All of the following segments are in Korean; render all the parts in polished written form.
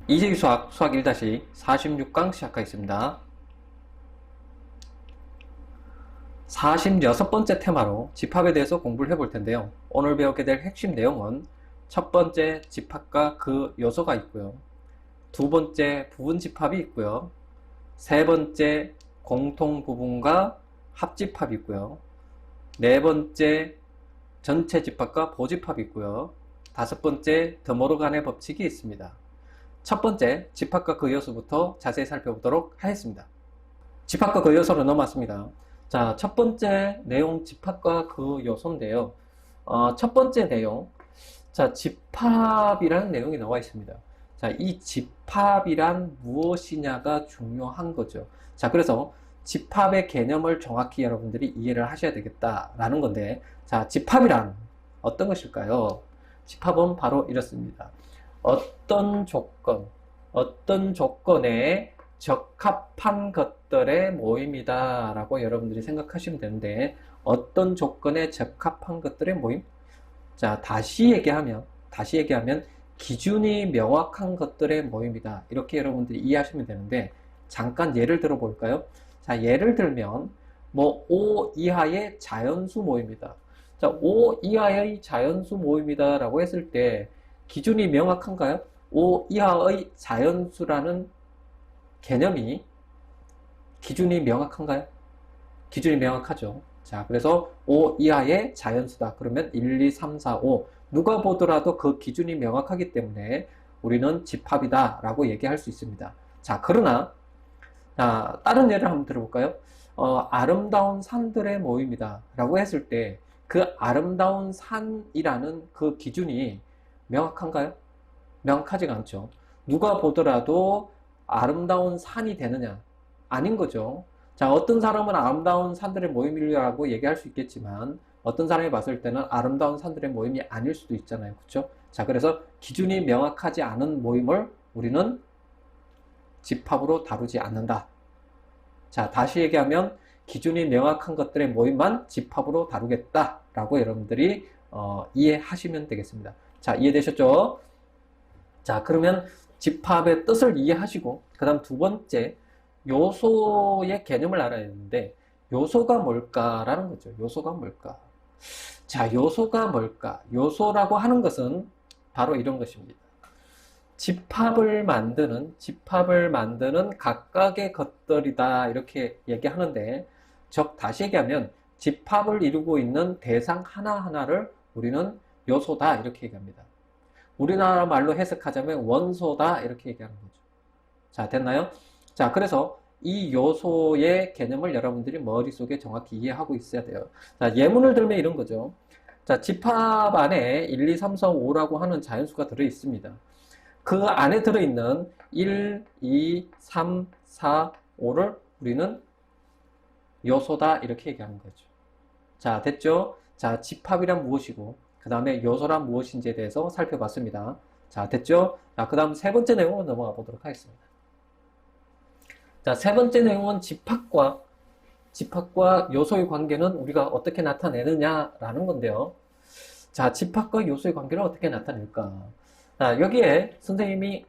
이재기 수학 1-46강 시작하겠습니다. 46번째 테마로 집합에 대해서 공부를 해볼 텐데요. 오늘 배우게 될 핵심 내용은 첫 번째 집합과 그 요소가 있고요. 두 번째 부분 집합이 있고요. 세 번째 공통 부분과 합집합이 있고요. 네 번째 전체 집합과 보집합이 있고요. 다섯 번째 드모르간의 법칙이 있습니다. 첫 번째 집합과 그 요소부터 자세히 살펴보도록 하겠습니다. 집합과 그 요소로 넘어왔습니다. 자, 첫 번째 내용 집합과 그 요소인데요. 첫 번째 내용, 자, 집합이라는 내용이 나와 있습니다. 자, 이 집합이란 무엇이냐가 중요한 거죠. 자, 그래서 집합의 개념을 정확히 여러분들이 이해를 하셔야 되겠다라는 건데, 자, 집합이란 어떤 것일까요? 집합은 바로 이렇습니다. 어떤 조건에 적합한 것들의 모임이다 라고 여러분들이 생각하시면 되는데, 어떤 조건에 적합한 것들의 모임? 자, 다시 얘기하면 기준이 명확한 것들의 모임이다, 이렇게 여러분들이 이해하시면 되는데, 잠깐 예를 들어 볼까요? 자, 예를 들면 뭐 5 이하의 자연수 모임이다. 자, 5 이하의 자연수 모임이다 라고 했을 때 기준이 명확한가요? 5 이하의 자연수라는 개념이 기준이 명확한가요? 기준이 명확하죠. 자, 그래서 5 이하의 자연수다. 그러면 1, 2, 3, 4, 5. 누가 보더라도 그 기준이 명확하기 때문에 우리는 집합이다 라고 얘기할 수 있습니다. 자, 그러나 자, 다른 예를 한번 들어볼까요? 아름다운 산들의 모임이다 라고 했을 때 그 아름다운 산이라는 그 기준이 명확한가요? 명확하지가 않죠. 누가 보더라도 아름다운 산이 되느냐? 아닌 거죠. 자, 어떤 사람은 아름다운 산들의 모임이라고 얘기할 수 있겠지만 어떤 사람이 봤을 때는 아름다운 산들의 모임이 아닐 수도 있잖아요. 그렇죠? 자, 그래서 기준이 명확하지 않은 모임을 우리는 집합으로 다루지 않는다. 자, 다시 얘기하면 기준이 명확한 것들의 모임만 집합으로 다루겠다라고 여러분들이 이해하시면 되겠습니다. 자, 이해되셨죠? 자, 그러면 집합의 뜻을 이해하시고 그 다음 두 번째 요소의 개념을 알아야 되는데, 요소가 뭘까라는 거죠. 요소가 뭘까? 자, 요소가 뭘까? 요소라고 하는 것은 바로 이런 것입니다. 집합을 만드는 각각의 것들이다, 이렇게 얘기하는데, 다시 얘기하면 집합을 이루고 있는 대상 하나하나를 우리는 요소다, 이렇게 얘기합니다. 우리나라 말로 해석하자면 원소다, 이렇게 얘기하는 거죠. 자, 됐나요? 자, 그래서 이 요소의 개념을 여러분들이 머릿속에 정확히 이해하고 있어야 돼요. 자, 예문을 들면 이런 거죠. 자, 집합 안에 1, 2, 3, 4, 5라고 하는 자연수가 들어 있습니다. 그 안에 들어있는 1, 2, 3, 4, 5를 우리는 요소다, 이렇게 얘기하는 거죠. 자, 됐죠? 자, 집합이란 무엇이고 그 다음에 요소란 무엇인지에 대해서 살펴봤습니다. 자, 됐죠? 자, 그 다음 세 번째 내용으로 넘어가 보도록 하겠습니다. 자, 세 번째 내용은 집합과 요소의 관계는 우리가 어떻게 나타내느냐라는 건데요. 자, 집합과 요소의 관계를 어떻게 나타낼까? 자, 여기에 선생님이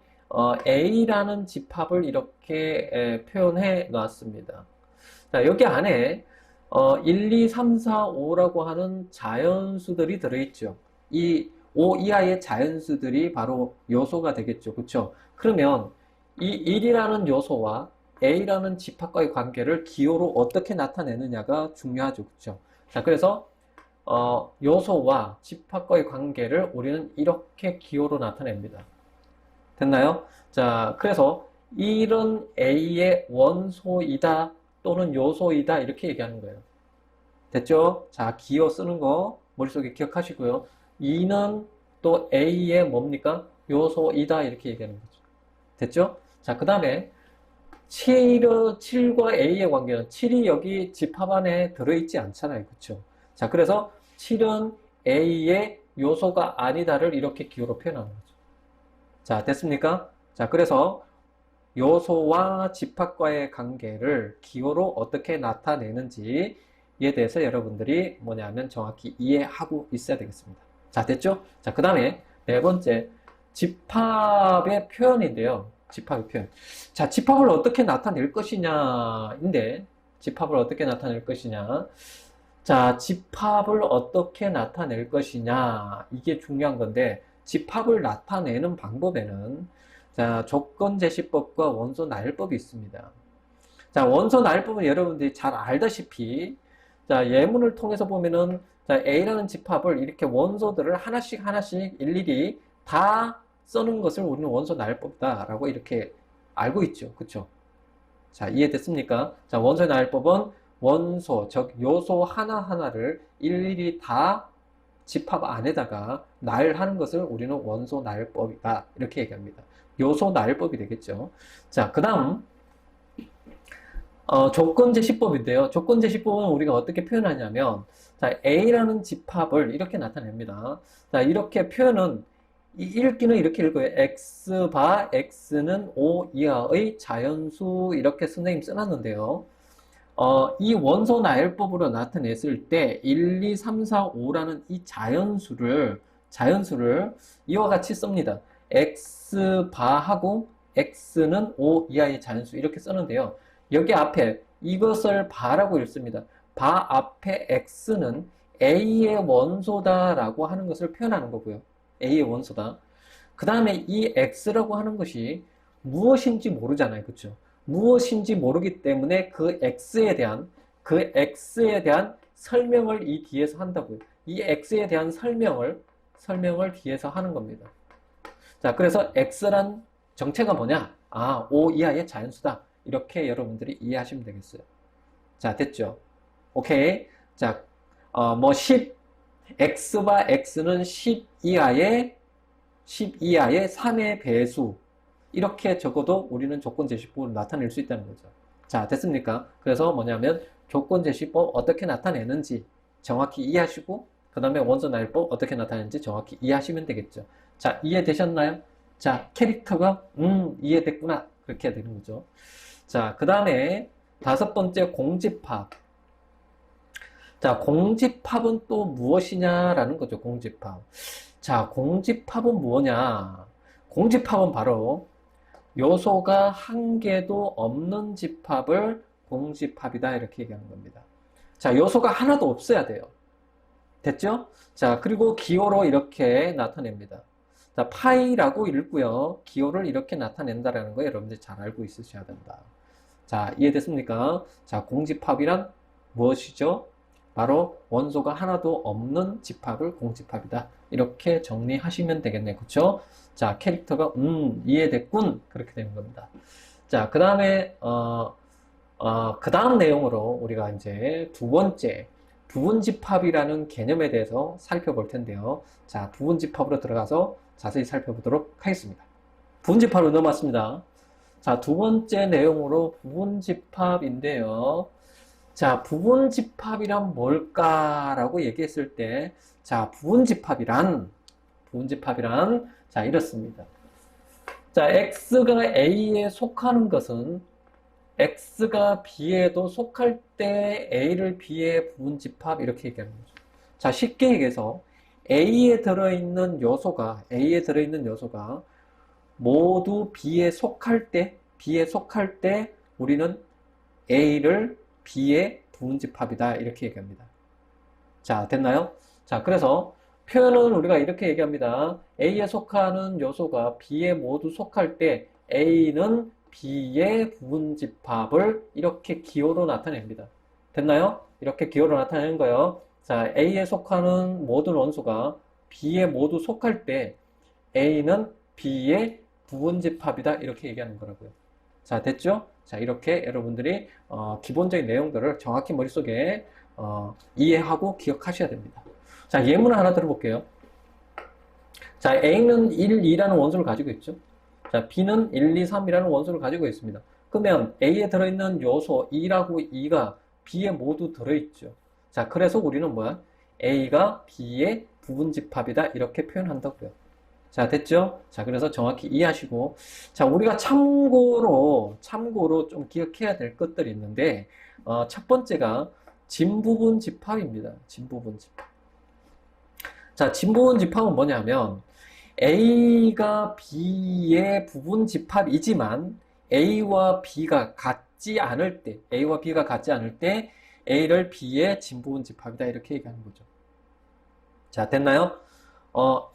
A라는 집합을 이렇게 표현해 놨습니다. 자, 여기 안에 1, 2, 3, 4, 5라고 하는 자연수들이 들어있죠. 이 5 이하의 자연수들이 바로 요소가 되겠죠. 그렇죠? 그러면 이 1이라는 요소와 A라는 집합과의 관계를 기호로 어떻게 나타내느냐가 중요하죠. 그렇죠? 자, 그래서 요소와 집합과의 관계를 우리는 이렇게 기호로 나타냅니다. 됐나요? 자, 그래서 이런 A의 원소이다 또는 요소이다, 이렇게 얘기하는 거예요. 됐죠? 자, 기호 쓰는 거 머릿속에 기억하시고요. 2는 또 A의 뭡니까? 요소이다, 이렇게 얘기하는 거죠. 됐죠? 자, 그 다음에 7과 A의 관계는 7이 여기 집합 안에 들어있지 않잖아요. 그렇죠? 자, 그래서 7은 A의 요소가 아니다를 이렇게 기호로 표현하는 거죠. 자, 됐습니까? 자, 그래서 요소와 집합과의 관계를 기호로 어떻게 나타내는지에 대해서 여러분들이 뭐냐면 정확히 이해하고 있어야 되겠습니다. 자, 됐죠? 자, 그 다음에 네 번째, 집합의 표현인데요. 집합의 표현. 자, 집합을 어떻게 나타낼 것이냐인데, 집합을 어떻게 나타낼 것이냐. 자, 집합을 어떻게 나타낼 것이냐. 이게 중요한 건데, 집합을 나타내는 방법에는, 자, 조건제시법과 원소나열법이 있습니다. 자, 원소나열법은 여러분들이 잘 알다시피, 자, 예문을 통해서 보면은, 자, A라는 집합을 이렇게 원소들을 하나씩 하나씩 일일이 다 써는 것을 우리는 원소나열법이다라고 이렇게 알고 있죠. 그쵸? 자, 이해됐습니까? 자, 원소나열법은 원소, 즉 요소 하나하나를 일일이 다 집합 안에다가 나열하는 것을 우리는 원소나열법이다. 이렇게 얘기합니다. 요소나열법이 되겠죠. 자, 그 다음 조건제시법인데요. 조건제시법은 우리가 어떻게 표현하냐면, 자, A라는 집합을 이렇게 나타냅니다. 자, 이렇게 표현은, 이 읽기는 이렇게 읽어요. X 바 X는 O 이하의 자연수, 이렇게 선생님 써놨는데요. 이 원소나열법으로 나타냈을 때, 1, 2, 3, 4, 5라는 이 자연수를 이와 같이 씁니다. X 바하고 X는 O 이하의 자연수, 이렇게 쓰는데요. 여기 앞에 이것을 바라고 읽습니다. 바 앞에 x는 a의 원소다라고 하는 것을 표현하는 거고요. a의 원소다. 그 다음에 이 x라고 하는 것이 무엇인지 모르잖아요. 그렇죠? 무엇인지 모르기 때문에 그 x에 대한 설명을 이 뒤에서 한다고요. 이 x에 대한 설명을 뒤에서 하는 겁니다. 자, 그래서 x란 정체가 뭐냐? 아, 5 이하의 자연수다. 이렇게 여러분들이 이해하시면 되겠어요. 자, 됐죠? 오케이. 자, 10, x바 x는 10 이하의 3의 배수. 이렇게 적어도 우리는 조건제시법으로 나타낼 수 있다는 거죠. 자, 됐습니까? 그래서 뭐냐면, 조건제시법 어떻게 나타내는지 정확히 이해하시고, 그 다음에 원소나열법 어떻게 나타내는지 정확히 이해하시면 되겠죠. 자, 이해되셨나요? 자, 캐릭터가, 이해됐구나. 그렇게 해야 되는 거죠. 자, 그 다음에 5번째 공집합. 자, 공집합은 또 무엇이냐라는 거죠. 공집합. 자, 공집합은 뭐냐? 공집합은 바로 요소가 한 개도 없는 집합을 공집합이다. 이렇게 얘기하는 겁니다. 자, 요소가 하나도 없어야 돼요. 됐죠? 자, 그리고 기호로 이렇게 나타냅니다. 자, 파이라고 읽고요. 기호를 이렇게 나타낸다라는 거 여러분들 잘 알고 있으셔야 된다. 자, 이해됐습니까? 자, 공집합이란 무엇이죠? 바로 원소가 하나도 없는 집합을 공집합이다. 이렇게 정리하시면 되겠네요. 그쵸? 자, 캐릭터가, 이해됐군. 그렇게 되는 겁니다. 자, 그 다음에, 그 다음 내용으로 우리가 이제 두 번째, 부분집합이라는 개념에 대해서 살펴볼 텐데요. 자, 부분집합으로 들어가서 자세히 살펴보도록 하겠습니다. 부분집합으로 넘어왔습니다. 자, 두 번째 내용으로 부분집합인데요. 자, 부분집합이란 뭘까라고 얘기했을 때, 자, 부분집합이란, 자, 이렇습니다. 자, X가 A에 속하는 것은 X가 B에도 속할 때 A를 B의 부분집합, 이렇게 얘기하는 거죠. 자, 쉽게 얘기해서 A에 들어있는 요소가 모두 B에 속할 때 우리는 A를 B의 부분집합이다. 이렇게 얘기합니다. 자, 됐나요? 자, 그래서 표현은 우리가 이렇게 얘기합니다. A에 속하는 요소가 B에 모두 속할 때 A는 B의 부분집합을 이렇게 기호로 나타냅니다. 됐나요? 이렇게 기호로 나타내는 거예요. 자, A에 속하는 모든 원소가 B에 모두 속할 때 A는 B의 부분집합이다. 이렇게 얘기하는 거라고요. 자, 됐죠? 자, 이렇게 여러분들이 기본적인 내용들을 정확히 머릿속에 이해하고 기억하셔야 됩니다. 자, 예문을 하나 들어볼게요. 자, A는 1, 2라는 원소를 가지고 있죠. 자, B는 1, 2, 3이라는 원소를 가지고 있습니다. 그러면 A에 들어있는 요소 2라고 2가 B에 모두 들어있죠. 자, 그래서 우리는 뭐야? A가 B의 부분집합이다. 이렇게 표현한다고요. 자, 됐죠? 자, 그래서 정확히 이해하시고. 자, 우리가 참고로 좀 기억해야 될 것들이 있는데, 첫 번째가 진부분집합입니다. 진부분집합. 자, 진부분집합은 뭐냐면, A가 B의 부분 집합이지만 A와 B가 같지 않을 때, A와 B가 같지 않을 때 A를 B의 진부분 집합이다 이렇게 얘기하는 거죠. 자, 됐나요?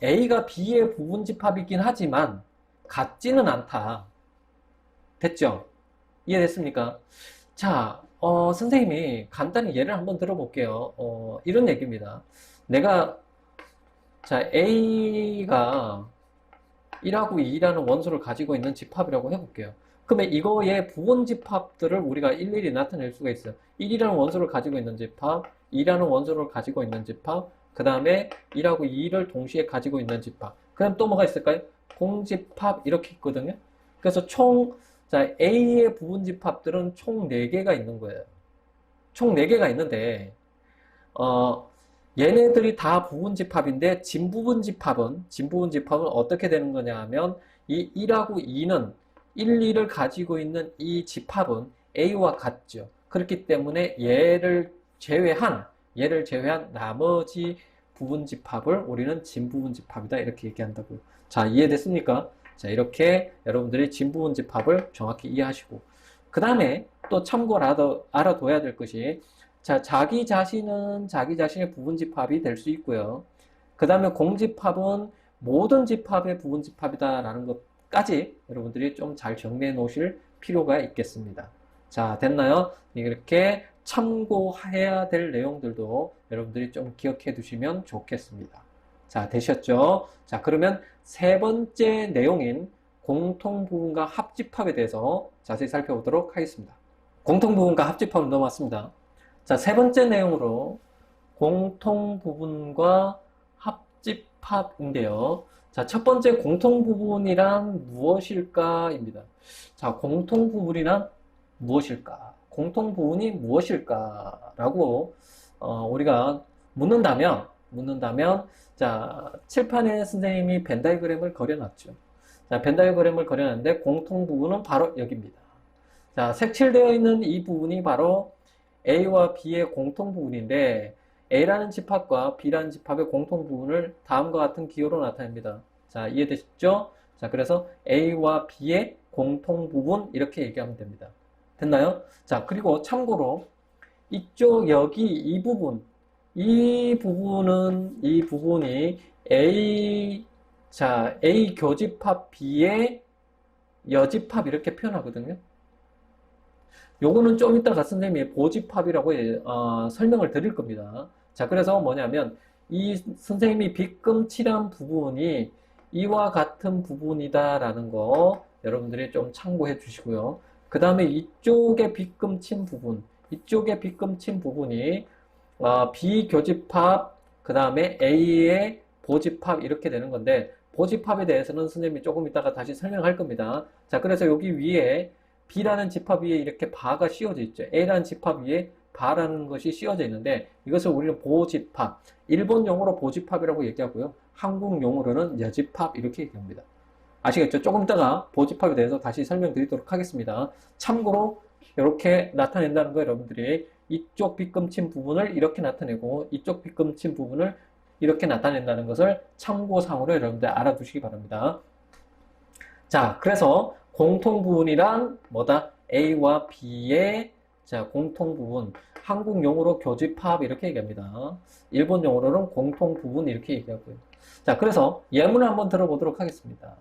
A가 B의 부분 집합이긴 하지만 같지는 않다. 됐죠? 이해됐습니까? 자, 선생님이 간단히 예를 한번 들어볼게요. 이런 얘기입니다. 자, A가 1하고 2라는 원소를 가지고 있는 집합이라고 해볼게요. 그러면 이거의 부분 집합들을 우리가 일일이 나타낼 수가 있어요. 1이라는 원소를 가지고 있는 집합, 2라는 원소를 가지고 있는 집합, 그 다음에 1하고 2를 동시에 가지고 있는 집합. 그럼 또 뭐가 있을까요? 공집합 이렇게 있거든요. 그래서 자, A의 부분 집합들은 총 4개가 있는 거예요. 총 4개가 있는데, 얘네들이 다 부분 집합인데, 진부분 집합은 어떻게 되는 거냐 하면, 이 1하고 2는 1, 2를 가지고 있는 이 집합은 A와 같죠. 그렇기 때문에 얘를 제외한 나머지 부분 집합을 우리는 진부분 집합이다. 이렇게 얘기한다고요. 자, 이해됐습니까? 자, 이렇게 여러분들이 진부분 집합을 정확히 이해하시고, 그 다음에 또 참고로 알아둬야 될 것이, 자, 자기 자신은 자기 자신의 부분 집합이 될 수 있고요. 그 다음에 공집합은 모든 집합의 부분 집합이다라는 것까지 여러분들이 좀 잘 정리해 놓으실 필요가 있겠습니다. 자, 됐나요? 이렇게 참고해야 될 내용들도 여러분들이 좀 기억해 두시면 좋겠습니다. 자, 되셨죠? 자, 그러면 세 번째 내용인 공통부분과 합집합에 대해서 자세히 살펴보도록 하겠습니다. 공통부분과 합집합을 넘어왔습니다. 자, 세 번째 내용으로 공통부분과 합집합인데요. 자, 첫 번째 공통부분이란 무엇일까입니다. 자, 공통부분이란 무엇일까? 공통부분이 무엇일까라고 우리가 묻는다면 자, 칠판에 선생님이 벤 다이어그램을 그려놨죠. 자, 벤 다이어그램을 그려놨는데 공통부분은 바로 여기입니다. 자, 색칠되어 있는 이 부분이 바로 A와 B의 공통부분인데 A라는 집합과 B라는 집합의 공통부분을 다음과 같은 기호로 나타냅니다. 자, 이해되셨죠? 자, 그래서 A와 B의 공통부분 이렇게 얘기하면 됩니다. 됐나요? 자, 그리고 참고로 이쪽 여기 이 부분이 A 교집합 B의 여집합 이렇게 표현하거든요. 요거는 좀 이따가 선생님이 보집합이라고 설명을 드릴 겁니다. 자, 그래서 뭐냐면 이 선생님이 빗금 칠한 부분이 이와 같은 부분이다라는 거 여러분들이 좀 참고해 주시고요. 그 다음에 이쪽에 빗금 친 부분이 B교집합, 그 다음에 A의 보집합 이렇게 되는 건데 보집합에 대해서는 선생님이 조금 이따가 다시 설명할 겁니다. 자, 그래서 여기 위에 B라는 집합 위에 이렇게 바가 씌워져 있죠. A라는 집합 위에 바라는 것이 씌워져 있는데 이것을 우리는 보집합, 일본 용어로 보집합이라고 얘기하고요. 한국 용어로는 여집합 이렇게 얘기합니다. 아시겠죠? 조금 이따가 보집합에 대해서 다시 설명드리도록 하겠습니다. 참고로 이렇게 나타낸다는 거 여러분들이 이쪽 빗금친 부분을 이렇게 나타내고 이쪽 빗금친 부분을 이렇게 나타낸다는 것을 참고상으로 여러분들 알아두시기 바랍니다. 자, 그래서 공통부분이란 뭐다? A와 B의 공통부분, 한국 용어로 교집합 이렇게 얘기합니다. 일본 용어로는 공통부분 이렇게 얘기하고요. 자, 그래서 예문을 한번 들어보도록 하겠습니다.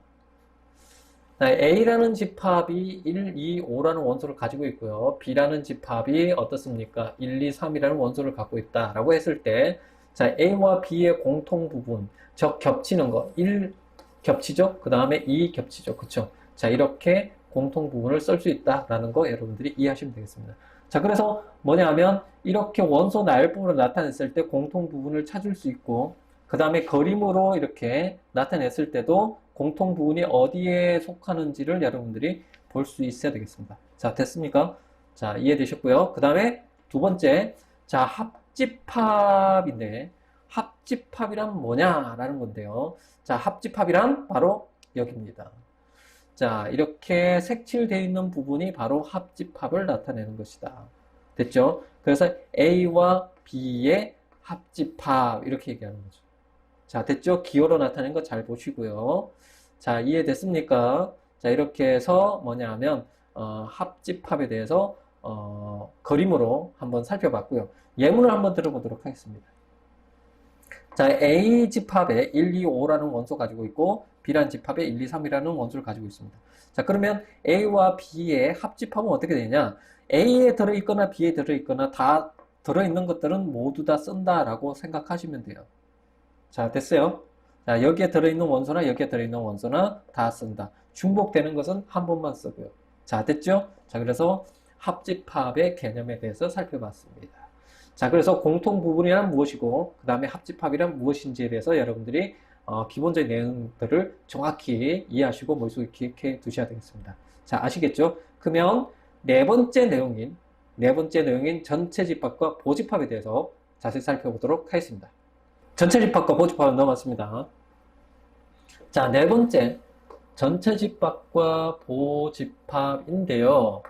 자, A라는 집합이 1, 2, 5라는 원소를 가지고 있고요. B라는 집합이 어떻습니까? 1, 2, 3이라는 원소를 갖고 있다라고 했을 때 자, A와 B의 공통부분, 즉 겹치는 거 1 겹치죠? 그 다음에 2 겹치죠. 그쵸? 자, 이렇게 공통부분을 쓸 수 있다라는 거 여러분들이 이해하시면 되겠습니다. 자, 그래서 뭐냐 하면 이렇게 원소 나열법으로 나타냈을 때 공통부분을 찾을 수 있고 그 다음에 그림으로 이렇게 나타냈을 때도 공통부분이 어디에 속하는지를 여러분들이 볼 수 있어야 되겠습니다. 자, 됐습니까? 자, 이해되셨고요. 그 다음에 두 번째, 자, 합집합인데 합집합이란 뭐냐라는 건데요. 자, 합집합이란 바로 여기입니다. 자, 이렇게 색칠되어 있는 부분이 바로 합집합을 나타내는 것이다. 됐죠? 그래서 A와 B의 합집합 이렇게 얘기하는 거죠. 자, 됐죠? 기호로 나타낸 거 잘 보시고요. 자, 이해됐습니까? 자, 이렇게 해서 뭐냐 하면, 합집합에 대해서, 그림으로 한번 살펴봤고요. 예문을 한번 들어보도록 하겠습니다. 자, A 집합에 1, 2, 5라는 원소 가지고 있고, B라는 집합에 1, 2, 3이라는 원소를 가지고 있습니다. 자, 그러면 A와 B의 합집합은 어떻게 되냐? A에 들어있거나 B에 들어있거나 다 들어있는 것들은 모두 다 쓴다라고 생각하시면 돼요. 자, 됐어요? 자, 여기에 들어있는 원소나 여기에 들어있는 원소나 다 쓴다. 중복되는 것은 한 번만 쓰고요. 자, 됐죠? 자, 그래서 합집합의 개념에 대해서 살펴봤습니다. 자, 그래서 공통 부분이란 무엇이고, 그 다음에 합집합이란 무엇인지에 대해서 여러분들이 기본적인 내용들을 정확히 이해하시고 머릿속에 기억해 두셔야 되겠습니다. 자, 아시겠죠? 그러면 네 번째 내용인 전체 집합과 보집합에 대해서 자세히 살펴보도록 하겠습니다. 전체 집합과 보집합은 넘어갔습니다. 자, 네 번째 전체 집합과 보집합인데요.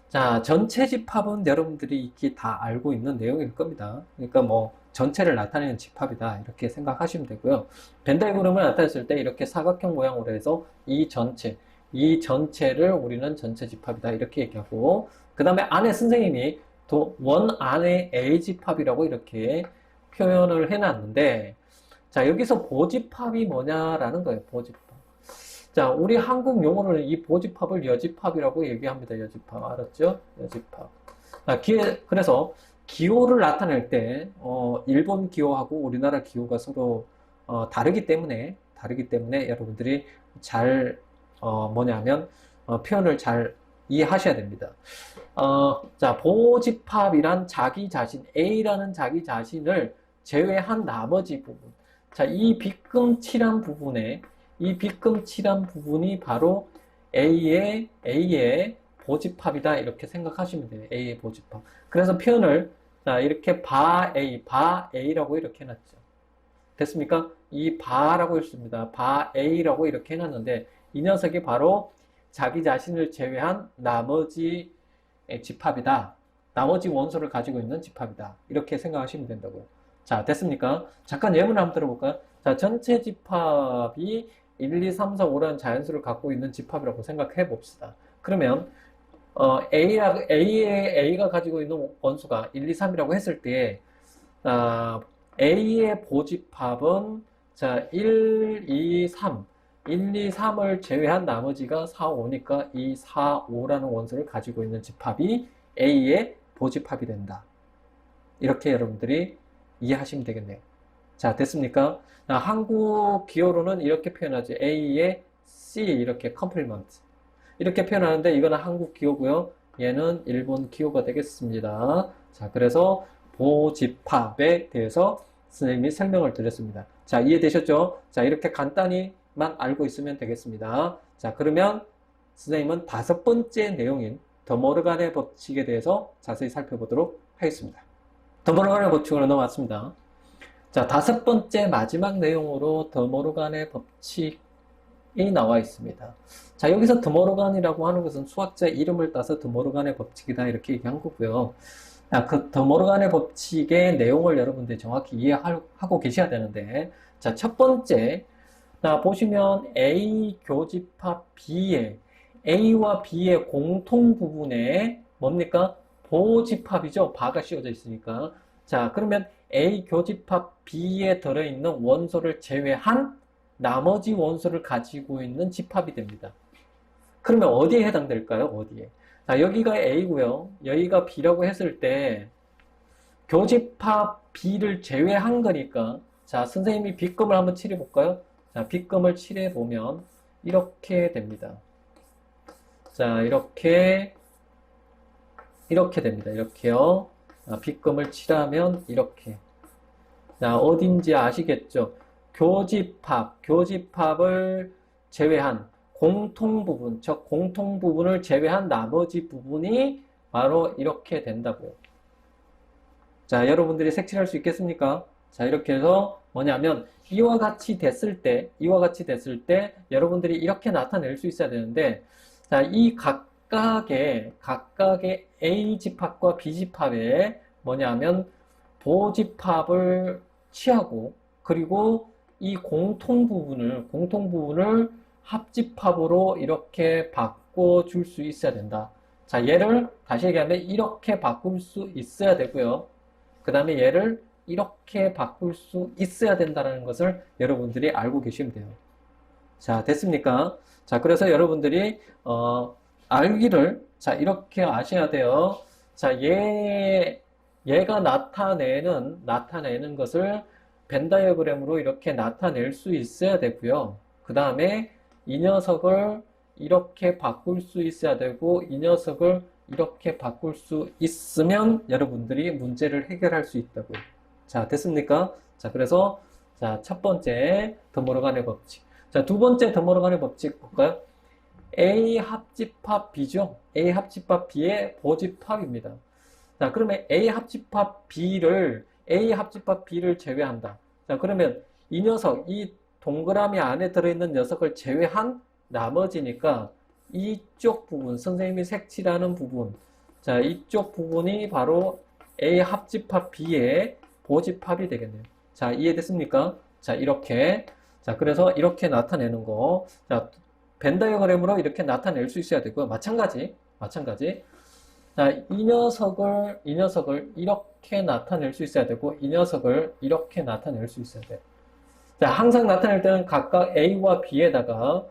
자, 전체 집합은 여러분들이 익히 다 알고 있는 내용일 겁니다. 그러니까 뭐 전체를 나타내는 집합이다 이렇게 생각하시면 되고요. 벤 다이그램을 나타냈을 때 이렇게 사각형 모양으로 해서 이 전체를 우리는 전체 집합이다 이렇게 얘기하고, 그 다음에 안에 선생님이 원 안에 A 집합이라고 이렇게 표현을 해놨는데, 자, 여기서 보집합이 뭐냐라는 거예요. 보집합. 자, 우리 한국 용어로는 이 보집합을 여집합이라고 얘기합니다. 여집합. 알았죠? 여집합. 그래서 기호를 나타낼 때, 일본 기호하고 우리나라 기호가 서로, 다르기 때문에 여러분들이 잘, 표현을 잘 이해하셔야 됩니다. 자, 보집합이란 자기 자신, A라는 자기 자신을 제외한 나머지 부분. 자, 이 빗금칠한 부분이 바로 A의 보집합이다 이렇게 생각하시면 돼요. A의 보집합. 그래서 표현을 자, 이렇게 바 A라고 이렇게 해놨죠. 됐습니까? 이 바라고 했습니다. 바 A라고 이렇게 해놨는데 이 녀석이 바로 자기 자신을 제외한 나머지 집합이다. 나머지 원소를 가지고 있는 집합이다. 이렇게 생각하시면 된다고요. 자, 됐습니까? 잠깐 예문을 한번 들어볼까요? 자, 전체 집합이 1, 2, 3, 4, 5라는 자연수를 갖고 있는 집합이라고 생각해 봅시다. 그러면 A가 가지고 있는 원수가 1, 2, 3이라고 했을 때 A의 보집합은 자 1, 2, 3 1, 2, 3을 제외한 나머지가 4, 5니까 이 4, 5라는 원소를 가지고 있는 집합이 A의 보집합이 된다. 이렇게 여러분들이 이해하시면 되겠네요. 자, 됐습니까? 한국 기호로는 이렇게 표현하죠. A의 C 이렇게 컴플리먼트 이렇게 표현하는데 이거는 한국 기호고요. 얘는 일본 기호가 되겠습니다. 자, 그래서 보집합에 대해서 선생님이 설명을 드렸습니다. 자, 이해되셨죠? 자, 이렇게 간단히만 알고 있으면 되겠습니다. 자, 그러면 선생님은 다섯 번째 내용인 더모르간의 법칙에 대해서 자세히 살펴보도록 하겠습니다. 더모르간의 법칙으로 넘어왔습니다. 자, 다섯 번째 마지막 내용으로 더모르간의 법칙이 나와 있습니다. 자, 여기서 드모르간이라고 하는 것은 수학자 이름을 따서 드모르간의 법칙이다 이렇게 얘기한 거고요. 자, 그 드모르간의 법칙의 내용을 여러분들이 정확히 이해하고 계셔야 되는데, 자, 첫 번째, 자, 보시면 A 교집합 B의 A와 B의 공통 부분에 뭡니까? 보집합이죠. 바가 씌워져 있으니까. 자, 그러면 A 교집합 B에 들어있는 원소를 제외한 나머지 원소를 가지고 있는 집합이 됩니다. 그러면 어디에 해당될까요? 어디에? 자, 여기가 A고요. 여기가 B라고 했을 때 교집합 B를 제외한 거니까, 자, 선생님이 B금을 한번 칠해 볼까요? 자, B금을 칠해 보면 이렇게 됩니다. 자, 이렇게 됩니다. 이렇게요. B금을 칠하면 이렇게. 자, 어딘지 아시겠죠? 교집합을 제외한 공통 부분, 즉 공통 부분을 제외한 나머지 부분이 바로 이렇게 된다고요. 자, 여러분들이 색칠할 수 있겠습니까? 자, 이렇게 해서 뭐냐면 이와 같이 됐을 때 여러분들이 이렇게 나타낼 수 있어야 되는데, 자, 이 각각의 A 집합과 B 집합에 뭐냐면 보집합을 취하고, 그리고 이 공통 부분을 합집합으로 이렇게 바꿔줄 수 있어야 된다. 자, 얘를 다시 얘기하면 이렇게 바꿀 수 있어야 되고요. 그 다음에 얘를 이렇게 바꿀 수 있어야 된다는 것을 여러분들이 알고 계시면 돼요. 자, 됐습니까? 자, 그래서 여러분들이 알기를 자, 이렇게 아셔야 돼요. 자, 얘가 나타내는 것을 벤 다이어그램으로 이렇게 나타낼 수 있어야 되고요. 그 다음에 이 녀석을 이렇게 바꿀 수 있어야 되고, 이 녀석을 이렇게 바꿀 수 있으면 여러분들이 문제를 해결할 수 있다고요. 자, 됐습니까? 자, 그래서 자, 첫 번째 드모르간의 법칙. 자, 두 번째 드모르간의 법칙 볼까요? A 합집합 B죠. A 합집합 B의 보집합입니다. 자, 그러면 A 합집합 B를 제외한다. 자, 그러면 이 녀석, 이 동그라미 안에 들어있는 녀석을 제외한 나머지니까 이쪽 부분, 선생님이 색칠하는 부분, 자, 이쪽 부분이 바로 A 합집합 B의 보집합이 되겠네요. 자, 이해됐습니까? 자, 이렇게. 자, 그래서 이렇게 나타내는 거. 자, 벤 다이어그램으로 이렇게 나타낼 수 있어야 되고요. 마찬가지. 자, 이 녀석을 이렇게 나타낼 수 있어야 되고, 이 녀석을 이렇게 나타낼 수 있어야 돼요. 자, 항상 나타낼 때는 각각 A와 B에다가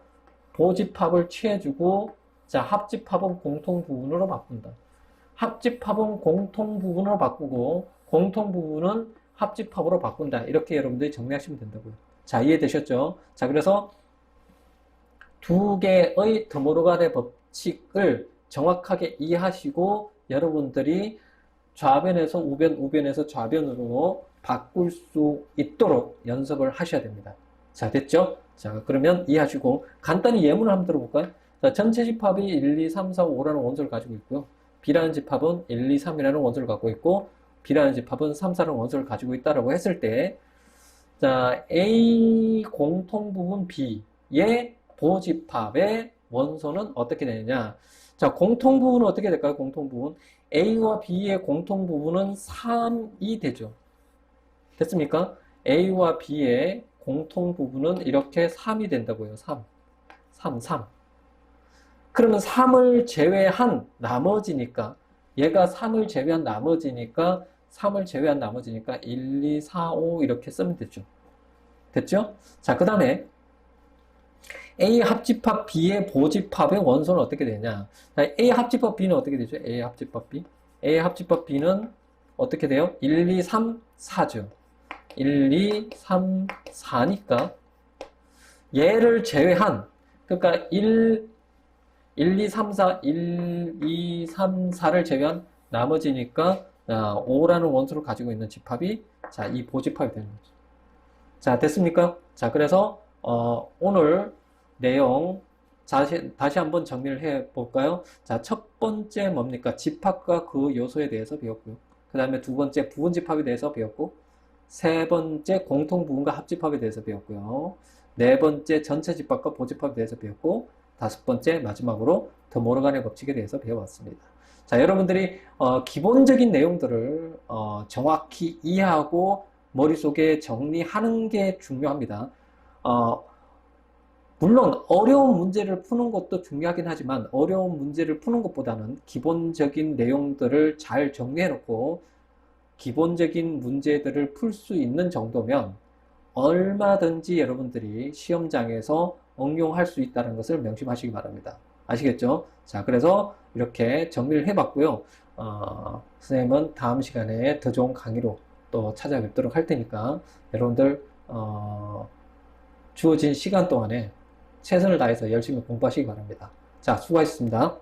보집합을 취해주고, 자, 합집합은 공통 부분으로 바꾼다. 합집합은 공통 부분으로 바꾸고, 공통 부분은 합집합으로 바꾼다. 이렇게 여러분들이 정리하시면 된다고요. 자, 이해되셨죠? 자, 그래서 두 개의 드모르간의 법칙을 정확하게 이해하시고 여러분들이 좌변에서 우변, 우변에서 좌변으로 바꿀 수 있도록 연습을 하셔야 됩니다. 자, 됐죠? 자, 그러면 이해하시고 간단히 예문을 한번 들어볼까요? 자, 전체 집합이 1, 2, 3, 4, 5라는 원소를 가지고 있고요. B라는 집합은 1, 2, 3이라는 원소를 갖고 있고 B라는 집합은 3, 4라는 원소를 가지고 있다라고 했을 때, 자, A 공통 부분 B의 보집합의 원소는 어떻게 되느냐? 자, 공통 부분은 어떻게 될까요? 공통 부분. A와 B의 공통 부분은 3이 되죠. 됐습니까? A와 B의 공통 부분은 이렇게 3이 된다고요. 3. 그러면 3을 제외한 나머지니까, 얘가 3을 제외한 나머지니까 1, 2, 4, 5 이렇게 쓰면 되죠. 됐죠? 자, 그 다음에 A 합집합 B의 보집합의 원소는 어떻게 되냐? A 합집합 B는 어떻게 되죠? A 합집합 B. A 합집합 B는 어떻게 돼요? 1, 2, 3, 4죠. 1, 2, 3, 4니까 얘를 제외한, 그러니까 1, 2, 3, 4, 1, 2, 3, 4를 제외한 나머지니까 5라는 원소를 가지고 있는 집합이 자, 이 보집합이 되는 거죠. 자, 됐습니까? 자, 그래서 오늘 내용 다시 한번 정리를 해 볼까요? 자, 첫 번째 뭡니까? 집합과 그 요소에 대해서 배웠고요. 그 다음에 두 번째 부분 집합에 대해서 배웠고, 세 번째 공통 부분과 합집합에 대해서 배웠고요. 네 번째 전체 집합과 보집합에 대해서 배웠고, 다섯 번째 마지막으로 드모르간의 법칙에 대해서 배워봤습니다. 자, 여러분들이 기본적인 내용들을 정확히 이해하고 머릿속에 정리하는 게 중요합니다. 물론 어려운 문제를 푸는 것도 중요하긴 하지만 어려운 문제를 푸는 것보다는 기본적인 내용들을 잘 정리해 놓고 기본적인 문제들을 풀 수 있는 정도면 얼마든지 여러분들이 시험장에서 응용할 수 있다는 것을 명심하시기 바랍니다. 아시겠죠? 자, 그래서 이렇게 정리를 해봤고요. 선생님은 다음 시간에 더 좋은 강의로 또 찾아뵙도록 할 테니까 여러분들 주어진 시간 동안에 최선을 다해서 열심히 공부하시기 바랍니다. 자, 수고하셨습니다.